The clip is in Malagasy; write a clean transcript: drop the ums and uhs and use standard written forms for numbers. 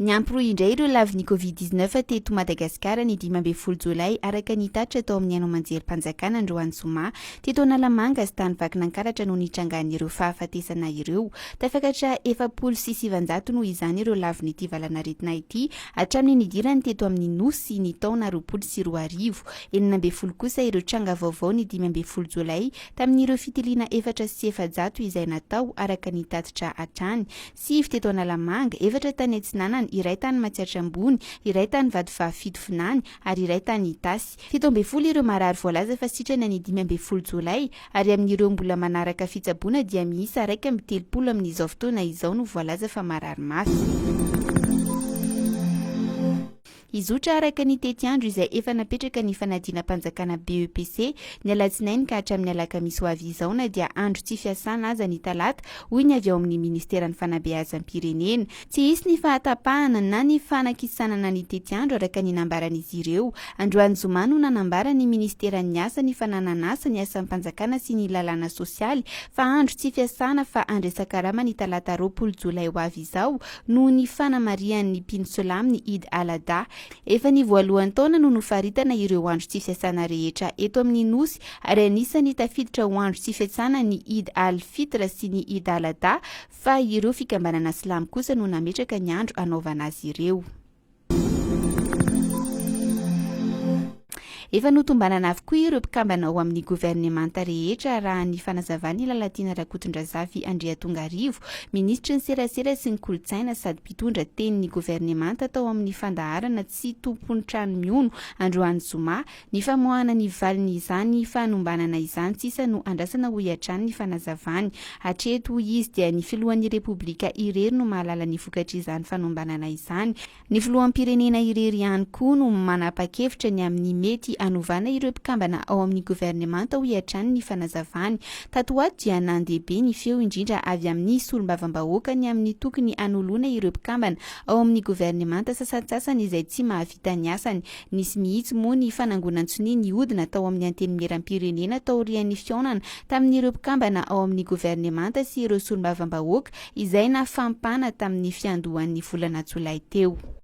Niampy indray ireo lavin'ny Covid-19 teto Madagasikara ny 12 Jolay araka ny tatra tao amin'ny ano manjerim-panjakana Androany Zoma teto Analamanga sy tany Vakinankaratra no nitrangan'ireo fahafatesana ireo. Tafakatra 770 noho izany ireo lavin'ity valanaretina ity hatramin'ny nidirany teto amin'ny nosy ny taona 2020. 12 kosa ireo tranga vaovao ny 12 Jolay tamin'ireo fitiliana 400 izay natao araka ny tatitra hatrany. 7 teto Analamanga, 4 tany Atsinanana, iray tany Matsiatra ambony, iray tany Vadifahafitofinany ary iray tany Itasy. 17 ireo marary voalaza fa sitrana ny 12 Jolay ary amin'ireo mbola manaraka fitsaboana dia miisa 130 amin'izao fotoana izao no voalaza fa marary mafy. Izotra araka ny tetiandro izay efa napetraka ny fanadinam-panjakana BEPC ny alatsinainy ka hatramin'ny alakamisy ho avy izao na dia andro tsy fiasana aza ny talata hoy ny avy ao amin'ny ministera ny fanabeazam-pirenena. Tsy hisy ny fahatapahany na ny fanakisanana ny tetiandro araka ny nambaran'izy ireo. Androany Zoma no nanambara ny ministeran'ny asa ny fanananasa ny asam-panjakana sy ny lalàna sosialy fa andro tsy fiasana fa andresakarama ny talata 20 Jolay ho avy izao no ny fanamarian'ny pinsolamy ny Id alada. Efa ny voalohan'ny taona no nofaritana ireo andro tsy fiasana rehetra eto amin'ny nosy ary anisany tafiditra ho andro tsy fiasana ny Id al-Fitra sy ny Id alada fa ireo fikambanana silamo kosa no nametraka ny andro anaovana azy ireo. Efa notombanana avokoa ireo mpikambana ao amin'ny governemanta rehetra raha ny fanazavany lalatiana Rakotondrazavy Andriatongarivo, minisitry ny serasera sy ny kolontsaina sady mpitondra tenin'ny governemanta tao amin'ny fandaharana tsy tompon'ny trano miono Androany Zoma. Ny famoahana ny valiny izany fanombanana izany sisa no andrasana ho iatrany ny fanazavany. Hatreto izy dia ny filohan'ny repoblika irery no mahalala ny vokatry izany fanombanana izany. Ny filoham-pirenena irery ihany koa no manapa-kevitra ny amin'ny mety anovana ireo mpikambana ao amin'ny governemanta ho iatrany ny fanazavany. Tato ato dia nandehibe ny feo indrindra avy amin'ny solombavam-bahoaka ny amin'ny tokony anoloana ireo mpikambana ao amin'ny governemanta sasatsasany izay tsy mahavita ny asany. Nisy mihitsy moa ny fanangonantsony ny odina tao amin'ny antenimiram-pirenena tao rian'ny fionana tamin'ireo mpikambana ao amin'ny governemanta sy ireo solombavam-bahoaka izay nafampana tamin'ny fiandohan'ny volana Jolay teo.